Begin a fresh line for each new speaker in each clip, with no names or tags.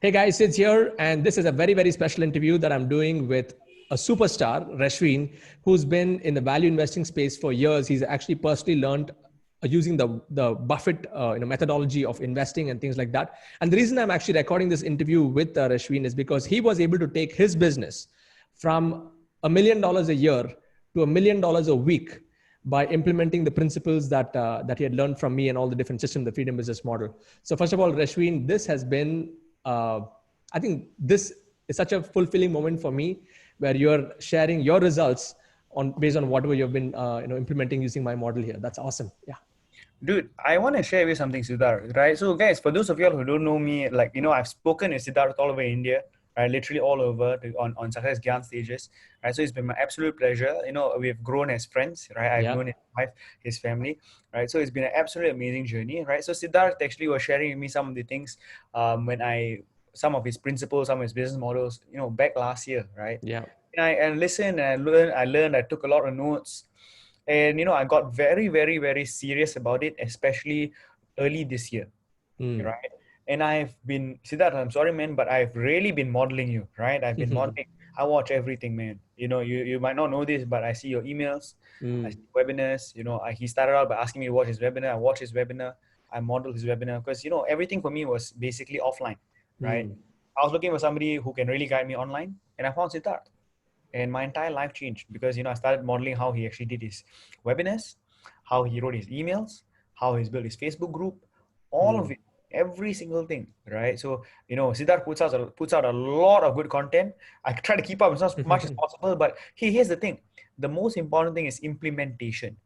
Hey guys, it's here, and this is a very, very special interview that I'm doing with a superstar, Reshveen, who's been in the value investing space for years. He's actually personally learned using the Buffett methodology of investing and things like that. And the reason I'm actually recording this interview with Reshveen is because he was able to take his business from $1 million a year to $1 million a week by implementing the principles that he had learned from me and all the different systems, the freedom business model. So first of all, Reshveen, this has been I think this is such a fulfilling moment for me, where you're sharing your results based on whatever you've been implementing using my model here. That's awesome. Yeah.
Dude, I want to share with something, Siddharth, right? So guys, for those of y'all who don't know me, I've spoken with Siddharth all over India, right? Literally all over on Success Gyan stages, right? So it's been my absolute pleasure. We've grown as friends, right? I've known his wife, his family, right? So it's been an absolutely amazing journey, right? So Siddharth actually was sharing with me some of the things some of his principles, some of his business models, back last year, right?
Yeah.
And listened and I learned, I took a lot of notes. And, I got very, very, very serious about it, especially early this year, right? And I've been, Siddharth, I'm sorry, man, but I've really been modeling you, right? I've been modeling. I watch everything, man. You might not know this, but I see your emails, I see webinars. He started out by asking me to watch his webinar. I watch his webinar. I model his webinar because, everything for me was basically offline, right? I was looking for somebody who can really guide me online, and I found Siddharth. And my entire life changed because, I started modeling how he actually did his webinars, how he wrote his emails, how he's built his Facebook group, all of it, every single thing, right? So, Siddharth puts out a lot of good content. I try to keep up as much as possible, but here's the thing. The most important thing is implementation,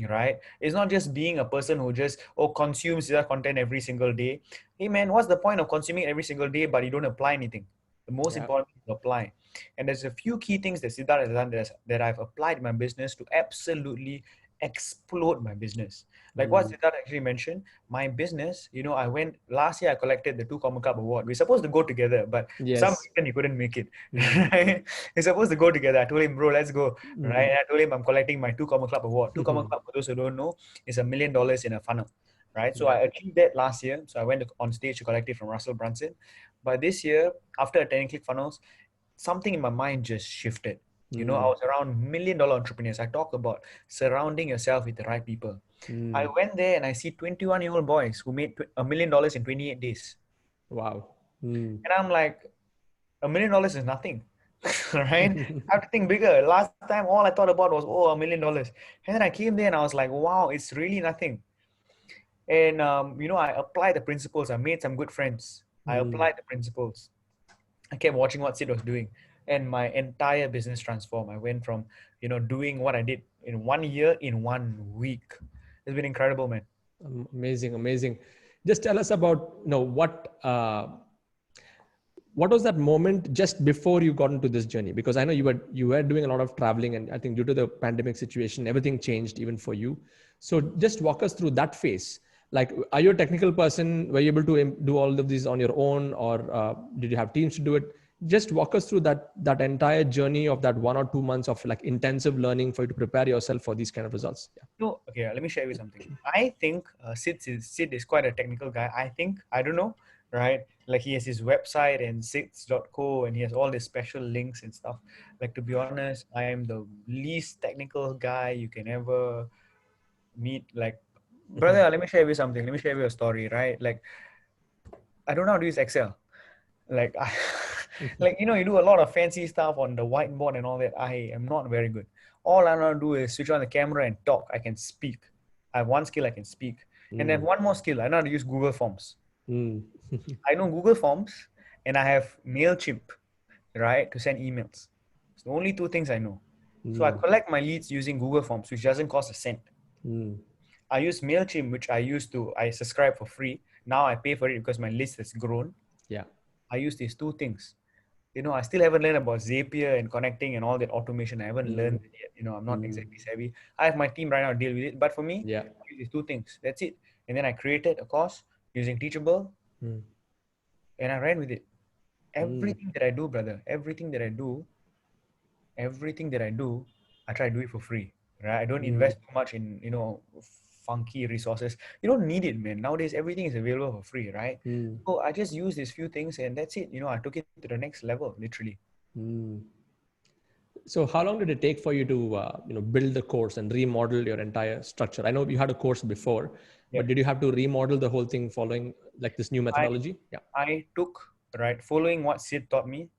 right? It's not just being a person who just, consumes Siddharth content every single day. Hey, man, what's the point of consuming every single day, but you don't apply anything? The most important thing is to apply. And there's a few key things that Siddharth has done that I've applied in my business to absolutely explode my business. Like what Siddharth actually mentioned, my business, I went last year, I collected the 2 Common Club Award. We're supposed to go together, but for some reason he couldn't make it. Right? We're supposed to go together. I told him, bro, let's go. Right? And I told him I'm collecting my 2 Common Club Award. 2 Common Club, for those who don't know, is $1 million in a funnel. Right? So I achieved that last year. So I went on stage to collect it from Russell Brunson. But this year, after attending ClickFunnels, something in my mind just shifted. I was around $1 million entrepreneurs. I talk about surrounding yourself with the right people. I went there and I see 21-year-old boys who made $1 million in 28 days.
Wow.
And I'm like, $1 million is nothing, right? I have to think bigger. Last time, all I thought about was, $1 million. And then I came there and I was like, wow, it's really nothing. And, I applied the principles. I made some good friends. I applied the principles. I kept watching what Sid was doing, and my entire business transformed. I went from, doing what I did in 1 year in 1 week. It's been incredible, man.
Amazing, amazing. Just tell us about, what was that moment just before you got into this journey? Because I know you were doing a lot of traveling, and I think due to the pandemic situation, everything changed even for you. So just walk us through that phase. Like, are you a technical person? Were you able to do all of these on your own, or did you have teams to do it? Just walk us through that entire journey of that 1 or 2 months of like intensive learning for you to prepare yourself for these kind of results. Yeah.
No, okay, let me share with you something. I think Sid is quite a technical guy. I don't know, right? Like he has his website and sids.co, and he has all these special links and stuff. Like, to be honest, I am the least technical guy you can ever meet. Like, brother, let me share with you something. Let me share with you a story, right? Like, I don't know how to use Excel. Like, you do a lot of fancy stuff on the whiteboard and all that. I am not very good. All I know to do is switch on the camera and talk. I can speak. I have one skill, I can speak. And then one more skill, I know how to use Google Forms. I know Google Forms, and I have MailChimp, right, to send emails. It's the only 2 things I know. So I collect my leads using Google Forms, which doesn't cost a cent. I use MailChimp, which I subscribe for free. Now I pay for it because my list has grown.
Yeah.
I use these 2 things. I still haven't learned about Zapier and connecting and all that automation. I haven't learned it yet. I'm not exactly savvy. I have my team right now to deal with it. But for me, I use these 2 things. That's it. And then I created a course using Teachable, and I ran with it. Everything that I do, brother, everything that I do, I try to do it for free. Right? I don't invest too much in, funky resources. You don't need it, man. Nowadays, everything is available for free, right? So I just used these few things and that's it. I took it to the next level, literally.
So how long did it take for you to build the course and remodel your entire structure? I know you had a course before, but did you have to remodel the whole thing following like this new methodology?
I took, right, following what Sid taught me,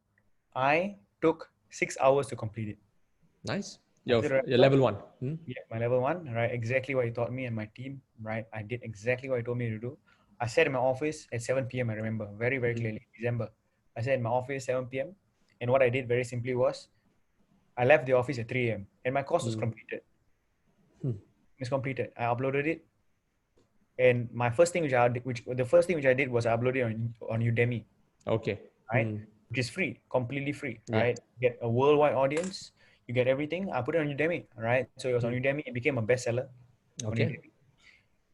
I took 6 hours to complete it.
Nice. Your level 1.
Yeah, my level 1, right? Exactly what he taught me and my team, right? I did exactly what he told me to do. I sat in my office at 7 p.m. I remember very, very clearly, December. I sat in my office 7 p.m. And what I did very simply was I left the office at 3 a.m. and my course was completed. It's completed. I uploaded it. And my first thing the first thing which I did was I uploaded on Udemy.
Okay.
Right? Which is free, completely free, right? You get a worldwide audience, you get everything. I put it on Udemy, right? So it was on Udemy, it became a bestseller on Udemy.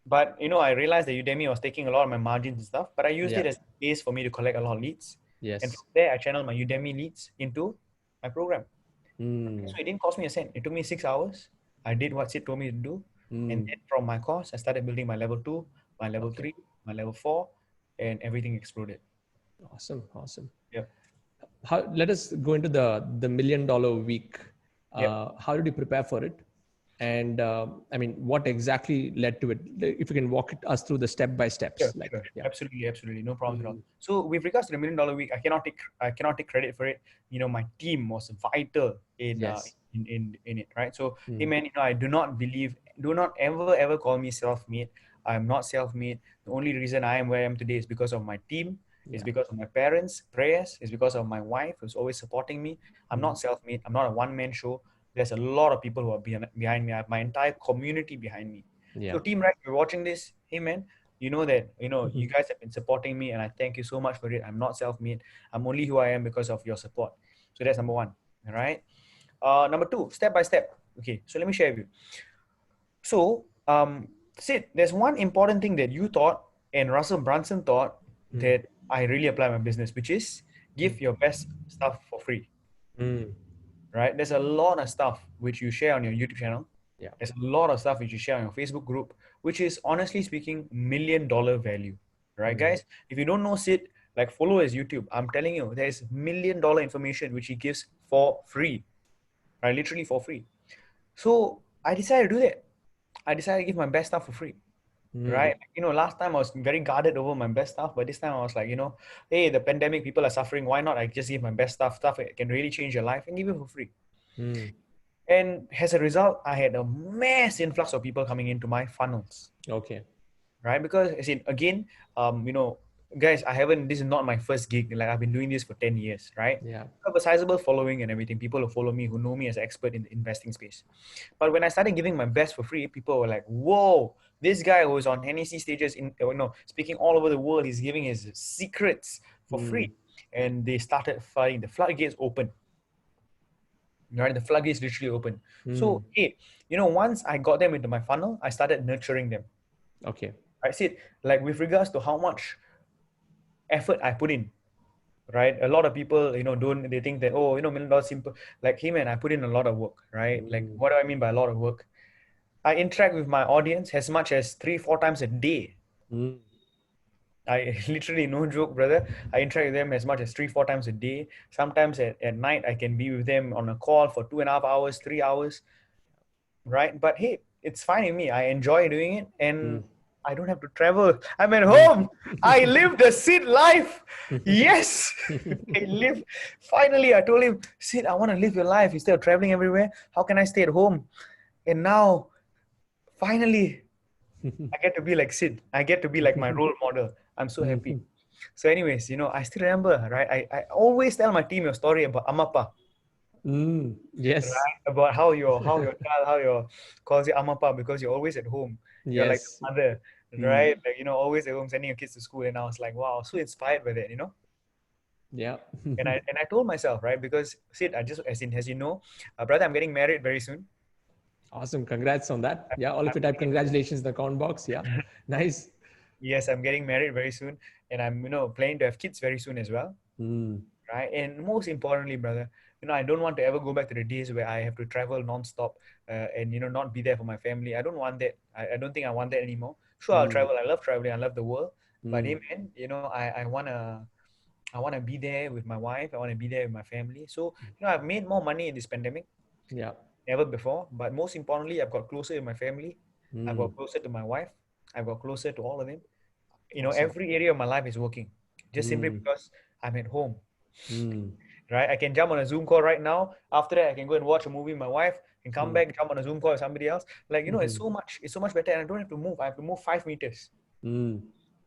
But I realized that Udemy was taking a lot of my margins and stuff, but I used it as a base for me to collect a lot of leads.
Yes.
And from there, I channeled my Udemy leads into my program. So it didn't cost me a cent. It took me 6 hours. I did what Sid told me to do. And then from my course, I started building my level 2, my level 3, my level 4, and everything exploded.
Awesome.
Yep.
Let us go into the $1 million week. How did you prepare for it? And what exactly led to it? If you can walk us through the step by steps.
Sure. Absolutely, no problem at all. So with regards to the $1 million week, I cannot take credit for it. My team was vital in it, right? So hey man, I do not ever call me self-made. I am not self-made. The only reason I am where I am today is because of my team. It's because of my parents' prayers. It's because of my wife who's always supporting me. I'm not self-made. I'm not a one-man show. There's a lot of people who are behind me. I have my entire community behind me. So Team Rex, if you're watching this, hey man, you know that, you guys have been supporting me and I thank you so much for it. I'm not self-made. I'm only who I am because of your support. So that's number 1. All right. Number 2, step by step. Okay. So let me share with you. So, Sid, there's one important thing that you taught and Russell Brunson taught that I really apply in my business, which is give your best stuff for free. Right? There's a lot of stuff which you share on your YouTube channel. There's a lot of stuff which you share on your Facebook group, which is honestly speaking $1 million value. Right, guys? If you don't know Sid, like follow his YouTube. I'm telling you, there's $1 million information which he gives for free. Right? Literally for free. So I decided to do that. I decided to give my best stuff for free. Right? Last time I was very guarded over my best stuff, but this time I was like, hey, the pandemic, people are suffering. Why not I just give my best stuff that can really change your life and give it for free. And as a result, I had a mass influx of people coming into my funnels.
Okay.
Right? Because again, guys, this is not my first gig. Like I've been doing this for 10 years, right?
Yeah.
I have a sizable following and everything. People who follow me, who know me as an expert in the investing space. But when I started giving my best for free, people were like, whoa, this guy who is on NEC stages speaking all over the world, he's giving his secrets for free. And they started flooding. The floodgates open. Right? The floodgates literally open. So, hey, once I got them into my funnel, I started nurturing them.
Okay.
I said, like with regards to how much effort I put in, right? A lot of people, they think that, $1 million simple. Like, hey man, I put in a lot of work, right? Like, what do I mean by a lot of work? I interact with my audience as much as 3-4 times a day. I literally, no joke, brother. I interact with them as much as 3-4 times a day. Sometimes at night, I can be with them on a call for 2.5 hours, 3 hours, right? But hey, it's fine with me. I enjoy doing it and I don't have to travel. I'm at home. I live the Sid life. Yes. Finally, I told him, Sid, I want to live your life instead of traveling everywhere. How can I stay at home? And now, finally, I get to be like Sid. I get to be like my role model. I'm so happy. So anyways, I still remember, right? I always tell my team your story about Amapa.
Yes.
Right? About how your child, calls you Amapa because you're always at home. You're like the mother, right? Like, always at home sending your kids to school. And I was like, wow, so inspired by that,
Yeah.
and I told myself, right? Because Sid, as you know, brother, I'm getting married very soon.
Awesome. Congrats on that. Yeah. All of you type congratulations in the comment box. Yeah. Nice.
Yes, I'm getting married very soon. And I'm, planning to have kids very soon as well. right? And most importantly, brother, I don't want to ever go back to the days where I have to travel nonstop and not be there for my family. I don't want that. I don't think I want that anymore. Sure, I'll travel. I love traveling. I love the world. But hey, man, I wanna be there with my wife. I wanna be there with my family. So I've made more money in this pandemic,
Yeah.
never before. But most importantly, I've got closer with my family. I've
Mm.
got closer to my wife. I've got closer to all of them.
Awesome.
Every area of my life is working, just simply
Mm.
because I'm at home.
Mm.
Right? I can jump on a Zoom call right now. After that, I can go and watch a movie with my wife and come
Mm.
back, jump on a Zoom call with somebody else. Like,
Mm-hmm.
it's so much better. And I don't have to move. I have to move 5 meters.
Mm.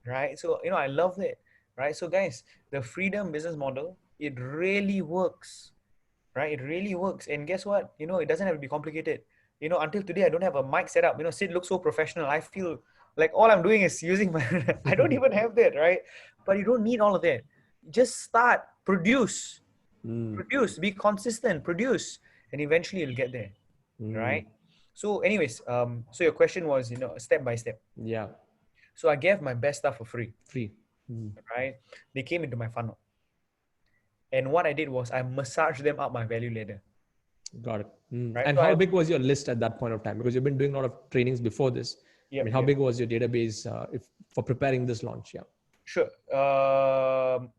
Right? So, I love that. Right? So guys, the freedom business model, it really works. Right? It really works. And guess what? It doesn't have to be complicated. Until today, I don't have a mic set up. Sid looks so professional. I feel like all I'm doing is using my, I don't even have that, right? But you don't need all of that. Just start,
Mm.
produce, be consistent, produce, and eventually you'll get there,
Mm.
right? So anyways, so your question was, step by step.
Yeah.
So I gave my best stuff for free,
Free. Mm.
right? They came into my funnel. And what I did was I massaged them up my value ladder,
Got it. Mm.
right?
And
So
how big was your list at that point of time? Because you've been doing a lot of trainings before this. I
yep,
mean, how
yep.
big was your database if for preparing this launch? Yeah.
Sure.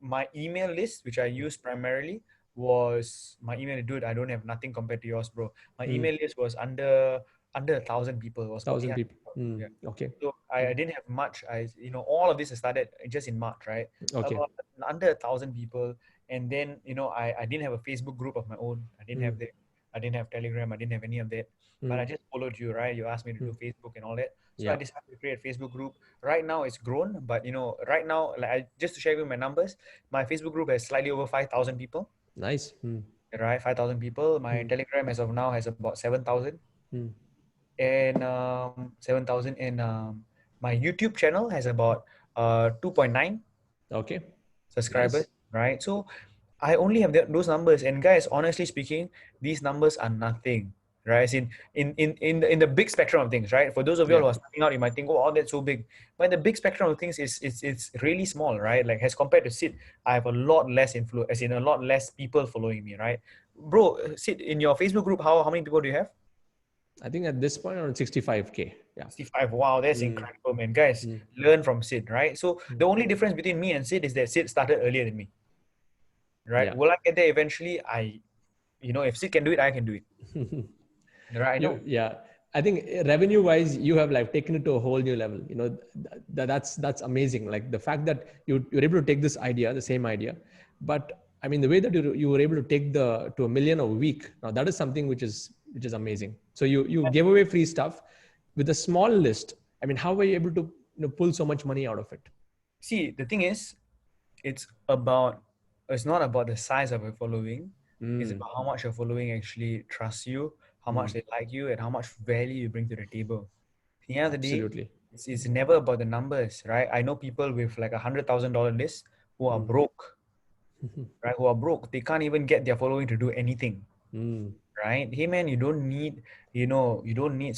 My email list, which I use primarily, was my email. Dude, I don't have nothing compared to yours, bro. My
Mm.
email list was under 1,000 people. It was about
1,000
800
people.
people.
Mm.
Yeah.
Okay.
So I
Mm.
didn't have much. All of this started just in March, right?
Okay.
About under 1,000 people, and then I didn't have a Facebook group of my own. I didn't
Mm.
have that. I didn't have Telegram. I didn't have any of that. But I
Mm.
just followed you, right? You asked me to
Mm.
do Facebook and all that. So I
Yeah.
decided to create a Facebook group. Right now it's grown, but right now, like just to share with you my numbers, my Facebook group has slightly over 5,000 people.
Nice. Mm.
Right, 5,000 people. My
Mm.
Telegram as of now has about 7,000,
Mm.
and 7,000, and my YouTube channel has about 2.9
Okay.
subscribers.
Nice.
Right, so I only have those numbers, and guys, honestly speaking, these numbers are nothing. Right, as in the big spectrum of things, right? For those of you
Yeah.
who are starting out, you might think, oh, that's so big. But the big spectrum of things is it's really small, right? Like as compared to Sid, I have a lot less influence, as in a lot less people following me, right? Bro, Sid, in your Facebook group, how many people do you have?
I think at this point around 65K. Yeah.
65. Wow, that's
Mm.
incredible, man. Guys,
Mm.
learn from Sid, right? So
Mm.
the only difference between me and Sid is that Sid started earlier than me, right?
Yeah.
Will I get there eventually? If Sid can do it, I can do it. Right? I know.
Yeah, I think revenue wise you have like taken it to a whole new level. That's amazing. Like the fact that you're able to take this idea, the same idea, but I mean the way that you were able to take the to 1 million a week. Now that is something which is amazing. So you gave away free stuff with a small list. I mean, how were you able to pull so much money out of it?
See, the thing is, it's not about the size of your following. It's
Mm.
about how much your following actually trusts you, how much
Mm.
they like you, and how much value you bring to the table. At the end of the day,
Absolutely.
it's never about the numbers, right? I know people with like $100,000 list who are
Mm.
broke, right? Who are broke. They can't even get their following to do anything,
Mm.
right? Hey man, you don't need.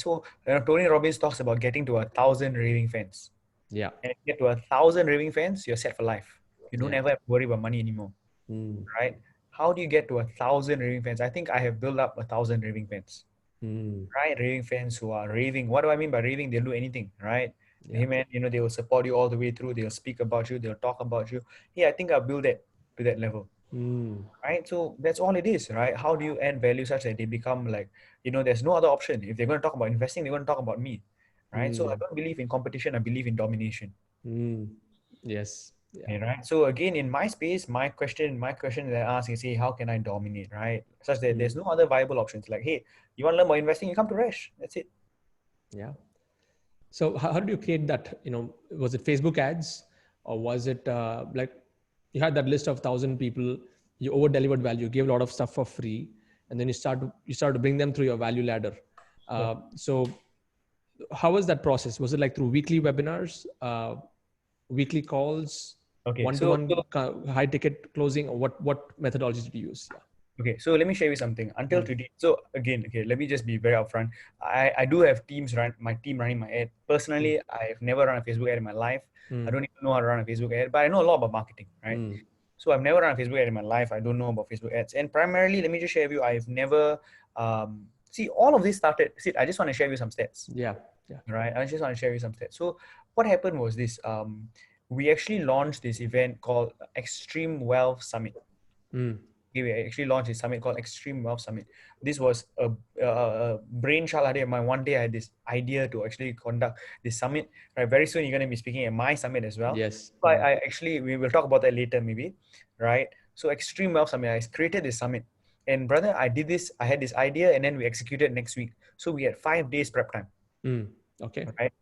So Tony Robbins talks about getting to 1,000 raving fans.
Yeah.
And if you get to 1,000 raving fans, you're set for life. You don't
Yeah.
ever have to worry about money anymore,
Mm.
right? How do you get to 1,000 raving fans? I think I have built up 1,000 raving fans,
Mm.
right? Raving fans who are raving. What do I mean by raving? They'll do anything, right?
Yeah.
Hey man, they will support you all the way through. They'll speak about you. They'll talk about you. Yeah, I think I'll build that to that level,
Mm.
right? So that's all it is, right? How do you add value such that they become like, there's no other option. If they're going to talk about investing, they're going to talk about me, right? So I
Mm.
don't believe in competition. I believe in domination.
Mm. Yes. Yeah.
Okay, right. So again, in my space, my question that I ask is, hey, how can I dominate, right? Such that there's
Mm.
no other viable options. Like, hey, you want to learn about investing? You come to Resh. That's it.
Yeah. So how did you create that? Was it Facebook ads, or was it like you had that list of 1,000 people, you over delivered value, gave a lot of stuff for free, and then you start to bring them through your value ladder.
Yeah.
So how was that process? Was it like through weekly webinars, weekly calls,
Okay.
one-to-one high ticket closing, or what methodologies did you use? Yeah.
Okay. So let me share you something. Until
Mm.
today, so again, okay, let me just be very upfront. I do have my team running my ad.
Mm.
Personally, I've never run a Facebook ad in my life. I
Mm.
don't even know how to run a Facebook ad, but I know a lot about marketing, right?
Mm.
So I've never run a Facebook ad in my life. I don't know about Facebook ads. And primarily, let me just share with you, I've never, see, all of this started, see, I just want to share with you some stats.
Yeah. Yeah.
Right. I just want to share with you some stats. So what happened was this, we actually launched this event called Extreme Wealth Summit. We actually launched a summit called Extreme Wealth Summit. This was a brainchild idea of mine. One day I had this idea to actually conduct this summit. Right, very soon you're going to be speaking at my summit as well.
Yes.
So I actually, we will talk about that later maybe. Right. So Extreme Wealth Summit, I created this summit. And brother, I did this, I had this idea and then we executed next week. So we had 5 days prep time.
Okay.
Right.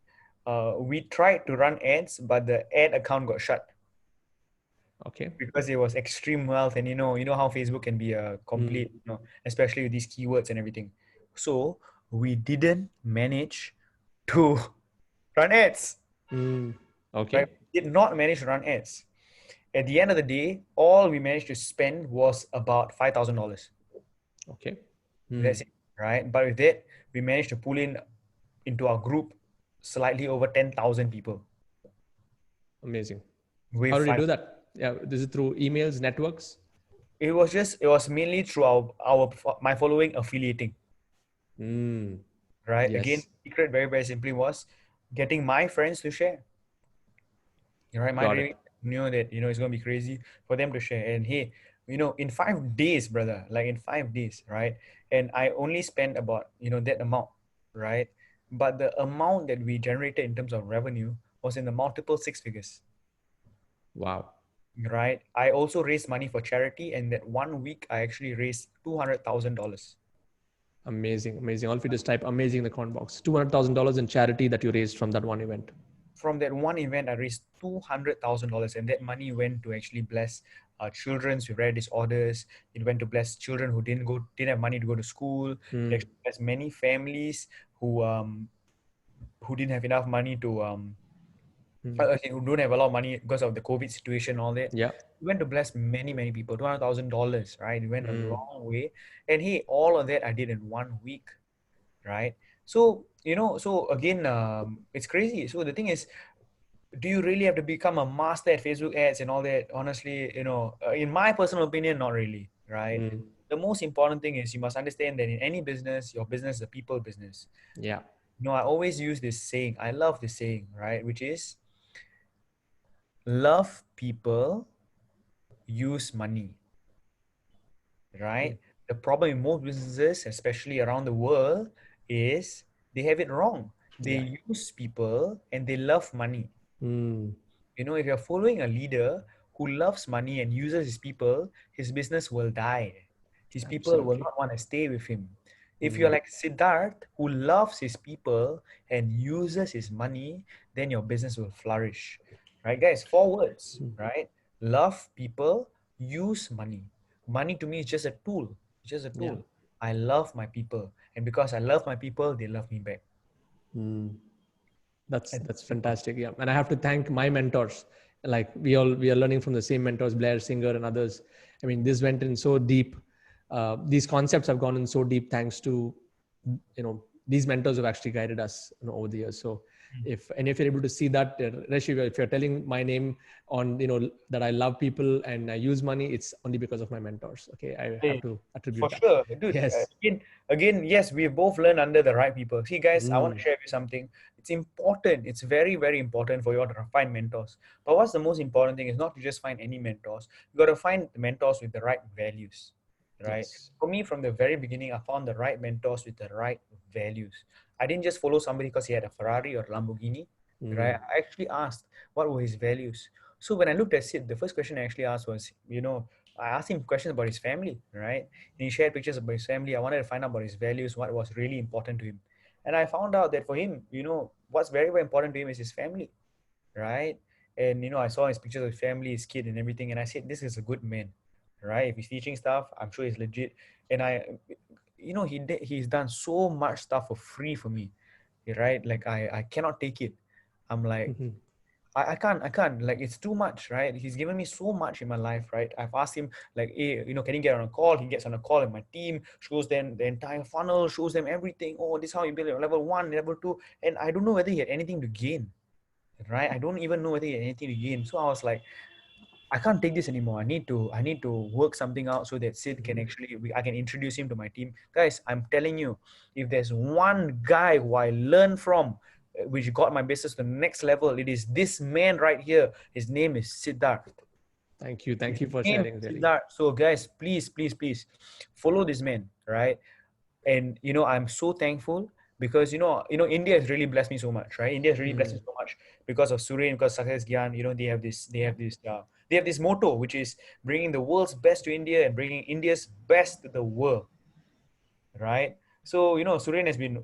We tried to run ads, but the ad account got shut.
Okay.
Because it was extreme wealth, and you know how Facebook can be a complete, especially with these keywords and everything. So we didn't manage to run ads.
Okay.
Right? We did not manage to run ads. At the end of the day, all we managed to spend was about $5,000.
Okay.
That's it, right? But with that, we managed to pull in into our group slightly over 10,000 people.
Amazing.
With
How did you do that? Yeah, this is through emails, networks.
It was mainly through my following affiliating. Right.
Yes.
Again, secret very, very simply was getting my friends to share. Right. My dream knew that, it's going to be crazy for them to share. And hey, in 5 days, brother, like in 5 days, right? And I only spent about, that amount, right? But the amount that we generated in terms of revenue was in the multiple 6 figures.
Wow.
Right. I also raised money for charity, and that 1 week I actually raised $200,000.
Amazing. All of you just type amazing in the comment box. $200,000 in charity that you raised from that one event.
From that one event, I raised $200,000, and that money went to actually bless children with rare disorders. It went to bless children who didn't have money to go to school. It actually blessed many families who didn't have enough money to who don't have a lot of money because of the COVID situation and all that.
Yeah.
We went to bless many, many people, $200,000, right? It went a long way. And hey, all of that I did in 1 week, right? So, so again, it's crazy. So the thing is, do you really have to become a master at Facebook ads and all that? Honestly, in my personal opinion, not really, right? The most important thing is you must understand that in any business, your business is a people business.
Yeah.
I always use this saying. I love this saying, right? Which is, love people, use money, right? The problem in most businesses, especially around the world, is they have it wrong. They use people and they love money. If you're following a leader who loves money and uses his people, his business will die. His people will not want to stay with him. If you're like Siddharth, who loves his people and uses his money, then your business will flourish. Right, guys? 4 words, right? Love people, use money. Money to me is just a tool. It's just a tool.
Yeah.
I love my people. And because I love my people, they love me back.
That's fantastic. Yeah. And I have to thank my mentors. Like we are learning from the same mentors, Blair Singer and others. I mean, this went in so deep. These concepts have gone in so deep thanks to, these mentors have actually guided us over the years. So if you're able to see that, Reshi, if you're telling my name on, that I love people and I use money, it's only because of my mentors. Okay. I have to attribute
For
that.
sure, dude.
Yes.
Again, yes, we both learned under the right people. See, guys, I want to share with you something. It's important. It's very, very important for you to find mentors. But what's the most important thing is not to just find any mentors. You got to find mentors with the right values, right?
Yes.
For me, from the very beginning, I found the right mentors with the right values. I didn't just follow somebody because he had a Ferrari or Lamborghini, right? I actually asked what were his values. So when I looked at Sid, the first question I actually asked was, I asked him questions about his family, right? And he shared pictures about his family. I wanted to find out about his values, what was really important to him. And I found out that for him, what's very, very important to him is his family, right? And, I saw his pictures of his family, his kid and everything. And I said, this is a good man, right? If he's teaching stuff, I'm sure he's legit. And he's done so much stuff for free for me, right? Like I cannot take it. I'm like, I can't, like, it's too much, right? He's given me so much in my life, right? I've asked him, like, hey, can you get on a call? He gets on a call and my team shows them the entire funnel, shows them everything. Oh, this is how you build your level 1, level 2. And I don't know whether he had anything to gain, right? I don't even know whether he had anything to gain. So I was like, I can't take this anymore. I need to work something out so that Sid can actually, I can introduce him to my team. Guys, I'm telling you, if there's one guy who I learned from, which got my business to the next level, it is this man right here. His name is Siddharth.
Thank you. Thank
His
you for
name
sharing,
is
really.
Siddharth. So guys, please follow this man, right? And I'm so thankful because India has really blessed me so much, right? India has really blessed me so much because of Suren, because Success Gyan. They have this motto, which is bringing the world's best to India and bringing India's best to the world, right? So Suren has been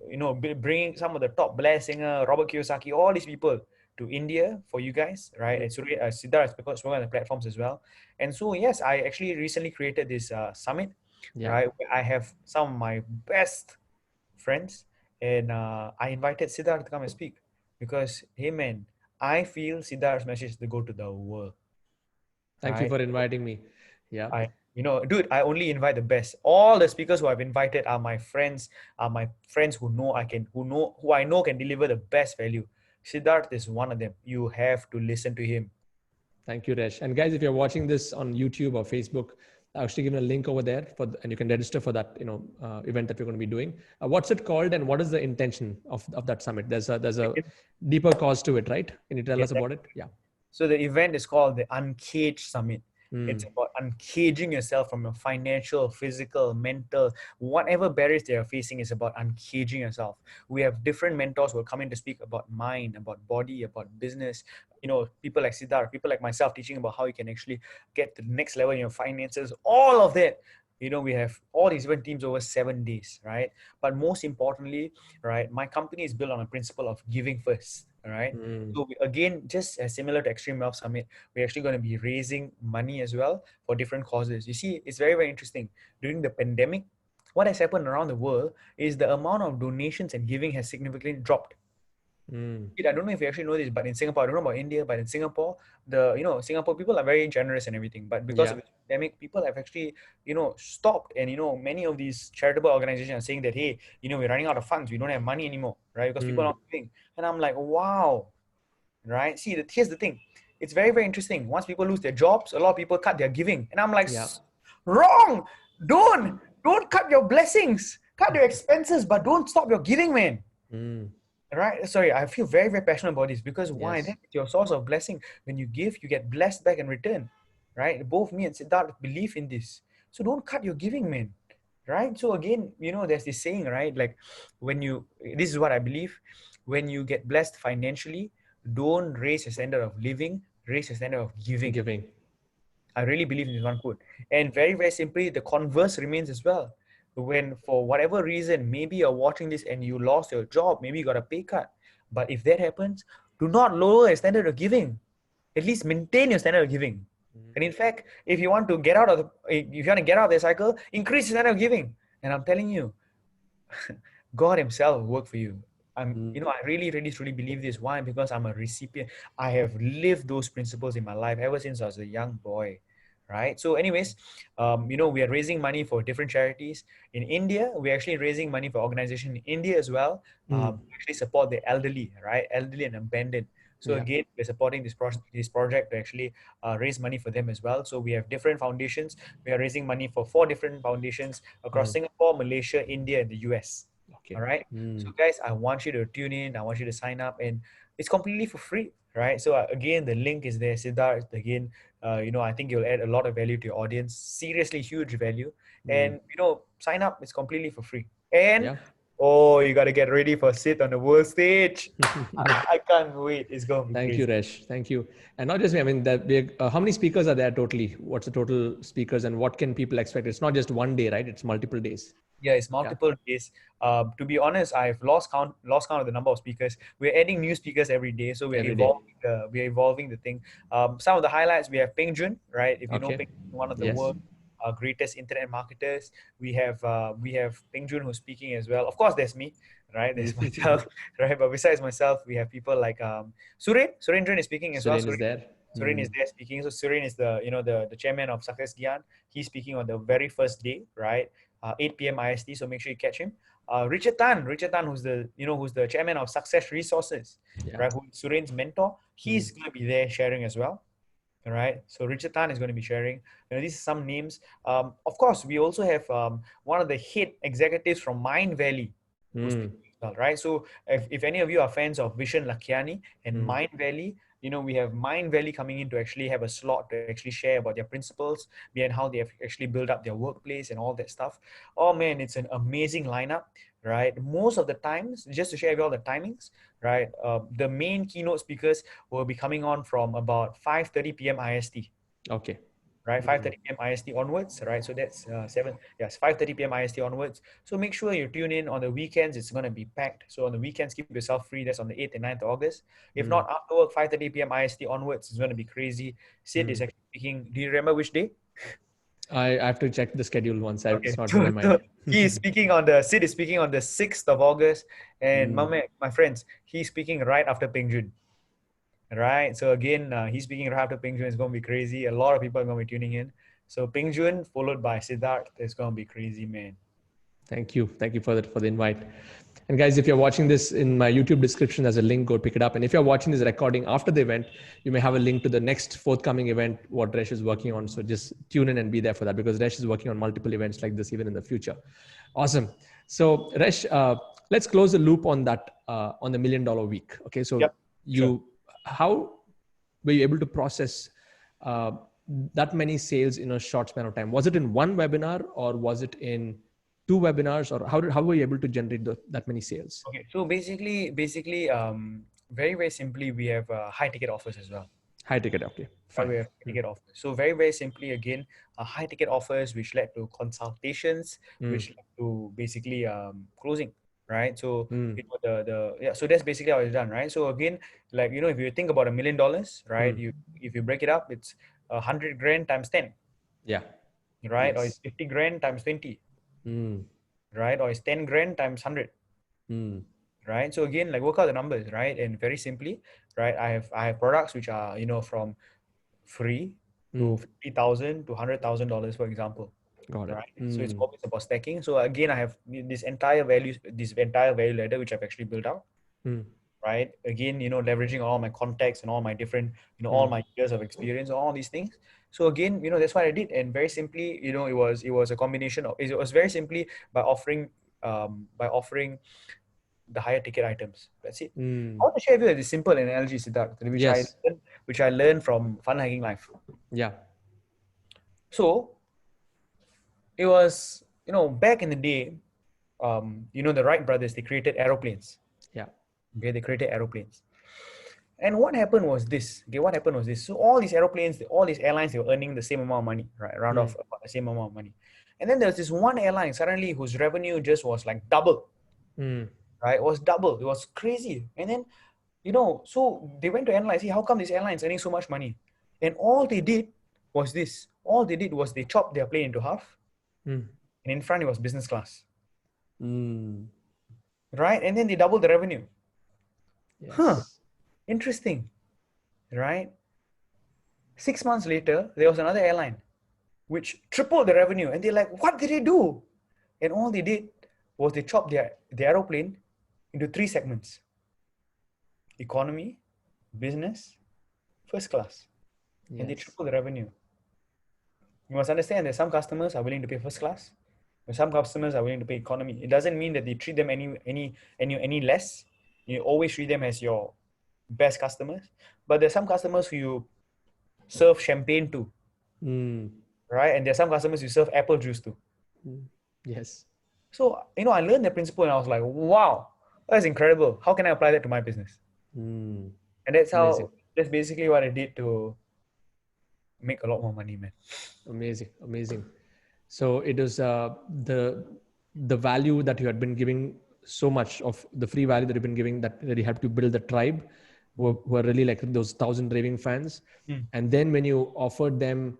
bringing some of the top blessed singer, Robert Kiyosaki, all these people to India for you guys, right? And Suren, Siddharth has spoken on the platforms as well. And so yes, I actually recently created this summit,
Yeah.
right? Where I have some of my best friends, and I invited Siddharth to come and speak because, hey man, I feel Siddharth's message is to go to the world,
Thank you
right?
for inviting me. Yeah.
Dude, I only invite the best. All the speakers who I've invited are my friends who know who I know can deliver the best value. Siddharth is one of them. You have to listen to him.
Thank you, Resh. And guys, if you're watching this on YouTube or Facebook, I'll actually give you a link over there and you can register for that, event that we're going to be doing. What's it called and what is the intention of that summit? There's a deeper cause to it, right? Can you tell us about it? Yeah.
So the event is called the Uncaged Summit. It's about uncaging yourself from your financial, physical, mental, whatever barriers they are facing is about uncaging yourself. We have different mentors who are coming to speak about mind, about body, about business. People like Siddharth, people like myself teaching about how you can actually get to the next level in your finances, all of that. We have all these event teams over 7 days, right? But most importantly, right, my company is built on a principle of giving first, all right? So again, just as similar to Extreme Wealth Summit, we're actually going to be raising money as well for different causes. You see, it's very, very interesting. During the pandemic, what has happened around the world is the amount of donations and giving has significantly dropped. I don't know if you actually know this, but in Singapore, I don't know about India, but in Singapore, Singapore people are very generous and everything. But because of the pandemic, people have actually, stopped. And, many of these charitable organizations are saying that, hey, we're running out of funds. We don't have money anymore, right? Because people are not giving. And I'm like, wow, right? See, here's the thing. It's very, very interesting. Once people lose their jobs, a lot of people cut their giving. And I'm like, wrong. Don't cut your blessings. Cut your expenses, but don't stop your giving, man. Right? Sorry, I feel very, very passionate about this because why? That's your source of blessing. When you give, you get blessed back in return. Right? Both me and Siddharth believe in this. So don't cut your giving, man. Right? So again, there's this saying, right? Like this is what I believe. When you get blessed financially, don't raise your standard of living, raise your standard of giving. I really believe in this one quote. And very, very simply, the converse remains as well. When for whatever reason, maybe you're watching this and you lost your job, maybe you got a pay cut. But if that happens, do not lower your standard of giving. At least maintain your standard of giving. And in fact, if you want to get out of the cycle, increase your standard of giving. And I'm telling you, God Himself will work for you. I really, really, truly believe this. Why? Because I'm a recipient. I have lived those principles in my life ever since I was a young boy, right? So, anyways, we are raising money for different charities in India. We're actually raising money for organization in India as well. To actually support the elderly, right? Elderly and abandoned. So again, we're supporting this project to actually raise money for them as well. So we have different foundations. We are raising money for 4 different foundations across Singapore, Malaysia, India, and the US. All right. So guys, I want you to tune in. I want you to sign up, and it's completely for free, right? So again, the link is there. Siddharth, again, I think you'll add a lot of value to your audience. Seriously, huge value. And sign up. It's completely for free. And you got to get ready for Sid on the world stage. I can't wait. It's going to be
Thank
crazy.
you, Resh. Thank you. And not just me, I mean, how many speakers are there totally? What's the total speakers and what can people expect? It's not just one day, right? It's multiple days.
Yeah, it's multiple days. To be honest, I've lost count of the number of speakers. We're adding new speakers every day, so we're evolving the thing. Some of the highlights, we have Peng Jun, right? If you know Peng Jun, one of the world's greatest internet marketers. We have Peng Jun who's speaking as well. Of course, there's me, right? There's myself, right? But besides myself, we have people like Surendran is speaking as well.
Suren is there.
Suren is there speaking. So Suren is the chairman of Success Gyan. He's speaking on the very first day, right? 8 p.m. IST. So make sure you catch him. Richard Tan, who's the chairman of Success Resources, right? Who's Suren's mentor. He's going to be there sharing as well. All right. So Richard Tan is going to be sharing. These are some names. Of course, we also have one of the head executives from Mind Valley who's speaking as well, right? So if any of you are fans of Vishen Lakhiani and Mind Valley, we have Mind Valley coming in to actually have a slot to actually share about their principles behind how they have actually built up their workplace and all that stuff. Oh man, it's an amazing lineup, right? Most of the times, just to share with you all the timings, right? The main keynote speakers will be coming on from about 5:30 p.m. IST.
Okay.
Right, 5:30 p.m. IST onwards, right? So that's 5:30 p.m. IST onwards. So make sure you tune in on the weekends. It's going to be packed. So on the weekends, keep yourself free. That's on the 8th and 9th of August. If not, after work, 5:30 p.m. IST onwards, it's going to be crazy. Sid is actually speaking. Do you remember which day?
I have to check the schedule once.
Okay,
It's not in my mind.
Sid is speaking on the 6th of August. And my friends, he's speaking right after Peng Jun. Right. So again, he's speaking right after Peng Jun. It's going to be crazy. A lot of people are going to be tuning in. So Peng Jun followed by Siddharth. It's going to be crazy, man.
Thank you. Thank you for the invite. And guys, if you're watching this, in my YouTube description, there's a link, go pick it up. And if you're watching this recording after the event, you may have a link to the next forthcoming event, what Resh is working on. So just tune in and be there for that, because Resh is working on multiple events like this, even in the future. Awesome. So Resh, let's close the loop on that, on the $1 Million Week. Okay. So how were you able to process that many sales in a short span of time? Was it in one webinar, or was it in 2 webinars, or how were you able to generate that many sales?
Okay, so basically, very, very simply, we have high ticket offers as well.
High ticket, okay, fine.
We have ticket offers. So very, very simply, again, high ticket offers, which led to consultations, which led to basically closing, right? So so that's basically how it's done, right? So again, like if you think about $1 million, right? If you break it up, it's 100 grand times 10.
Yeah.
Right, yes. Or it's 50 grand times 20. Right, or it's 10 grand times 100. Right, so again, like work out the numbers, right? And very simply, right, I have products which are from free to $50,000 to $100,000, for example.
Got it.
Right, so it's always about stacking. So again, I have this entire value ladder which I've actually built out. Right, again, leveraging all my contacts and all my different, all my years of experience, all these things. So again, that's what I did. And very simply, it was a combination of, it was very simply by offering the higher ticket items. That's it. I want to share with you this simple analogy, Siddharth, which I learned from Fun Hacking Life.
Yeah.
So it was, back in the day, the Wright brothers, they created aeroplanes.
Yeah.
Okay, they created aeroplanes. And what happened was this. So all these airlines, they were earning the same amount of money, right? Round off about the same amount of money. And then there's this one airline suddenly whose revenue just was like double. Right? It was double. It was crazy. And then, so they went to analyze, how come this airline is earning so much money? And all they did was this. All they did was they chopped their plane into half. And in front it was business class. Right? And then they doubled the revenue. Yes. Interesting, right? 6 months later, there was another airline which tripled the revenue, and they're like, what did they do? And all they did was they chopped the aeroplane into 3 segments: economy, business, first class. And they tripled the revenue. You must understand that some customers are willing to pay first class, and some customers are willing to pay economy. It doesn't mean that they treat them any less. You always treat them as your best customers, but there's some customers who you serve champagne to, right? And there's some customers you serve apple juice to.
Yes.
So I learned that principle, and I was like, wow, that's incredible. How can I apply that to my business? And that's that's basically what I did to make a lot more money, man.
Amazing. So it was the value that you had been giving, so much of the free value that you've been giving, that really helped you build the tribe who are really like those 1,000 raving fans. And then when you offered them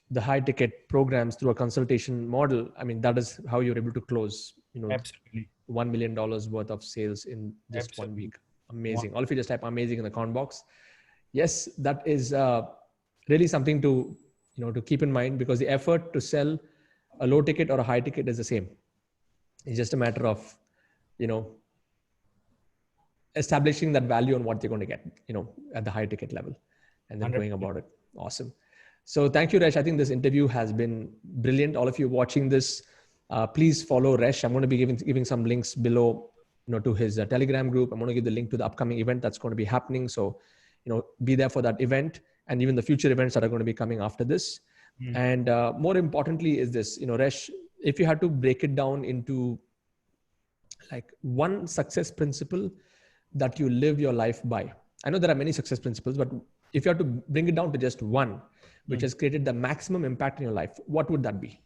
the high ticket programs through a consultation model, I mean, that is how you're able to close,
Absolutely.
$1 million worth of sales in just 1 week. Amazing. All of you just type amazing in the comment box. Yes, that is really something to, to keep in mind, because the effort to sell a low ticket or a high ticket is the same. It's just a matter of, establishing that value on what they're going to get, at the high ticket level, and then 100%. Going about it. Awesome. So thank you, Resh. I think this interview has been brilliant. All of you watching this, please follow Resh. I'm going to be giving some links below, to his Telegram group. I'm going to give the link to the upcoming event that's going to be happening. So, be there for that event and even the future events that are going to be coming after this. And more importantly is this, Resh, if you had to break it down into like one success principle that you live your life by. I know there are many success principles, but if you have to bring it down to just one, which has created the maximum impact in your life, what would that be?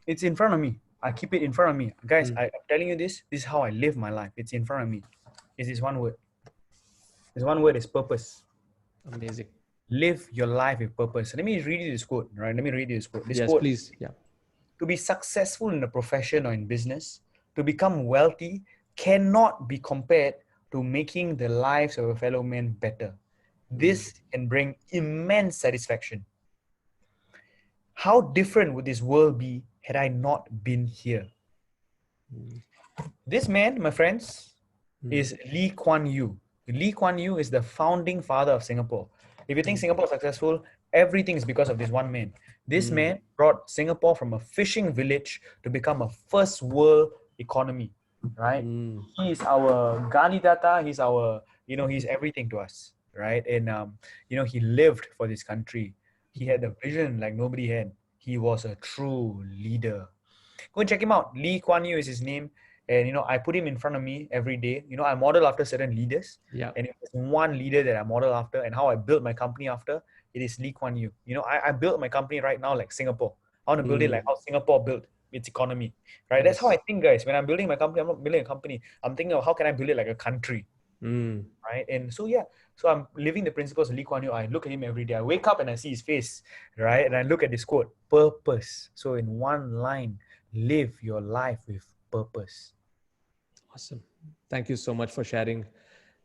It's in front of me. I keep it in front of me. Guys, I'm telling you this is how I live my life. It's in front of me. It's this one word. This one word is purpose.
Amazing.
Live your life with purpose. Let me read you this quote, right? Let me read you this quote. This
yes,
quote,
please. Yeah.
To be successful in a profession or in business, to become wealthy cannot be compared to making the lives of a fellow man better. This can bring immense satisfaction. How different would this world be had I not been here? This man, my friends, is Lee Kuan Yew. Lee Kuan Yew is the founding father of Singapore. If you think Singapore is successful, everything is because of this one man. This man brought Singapore from a fishing village to become a first world economy, right? He is our Ganidata. He's our, he's everything to us, right? And, he lived for this country. He had a vision like nobody had. He was a true leader. Go and check him out. Lee Kuan Yew is his name. And, I put him in front of me every day. I model after certain leaders.
Yeah.
And if there's one leader that I model after and how I built my company after, it is Lee Kuan Yew. I built my company right now like Singapore. I want to build it like how Singapore built its economy, right? That's how I think, guys. When I'm building my company, I'm not building a company. I'm thinking of how can I build it like a country, right? And so, so I'm living the principles of Lee Kuan Yew. I look at him every day. I wake up and I see his face, right? And I look at this quote, purpose. So in one line, live your life with purpose.
Awesome. Thank you so much for sharing,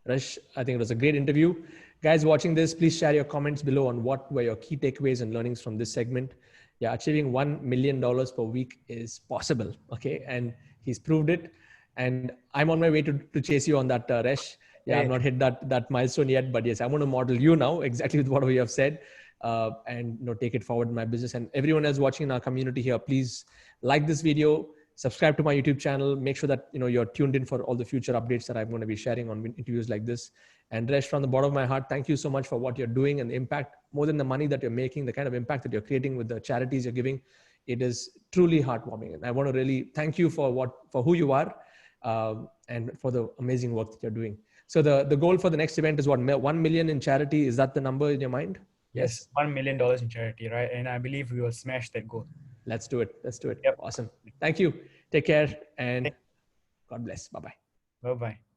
Rash. I think it was a great interview. Guys watching this, please share your comments below on what were your key takeaways and learnings from this segment. Yeah, achieving $1 million per week is possible. Okay. And he's proved it. And I'm on my way to chase you on that, Resh. Yeah, I've not hit that milestone yet, but yes, I want to model you now exactly with what we have said, and take it forward in my business. And everyone else watching in our community here, please like this video, subscribe to my YouTube channel, make sure that you're tuned in for all the future updates that I'm going to be sharing on interviews like this. And Resh, from the bottom of my heart, thank you so much for what you're doing and the impact, more than the money that you're making, the kind of impact that you're creating with the charities you're giving. It is truly heartwarming. And I want to really thank you for who you are, and for the amazing work that you're doing. So the goal for the next event is what, 1 million in charity. Is that the number in your mind?
Yes. $1 million in charity, right? And I believe we will smash that goal.
Let's do it. Let's do it.
Yep.
Awesome. Thank you. Take care and God bless. Bye-bye.
Bye-bye.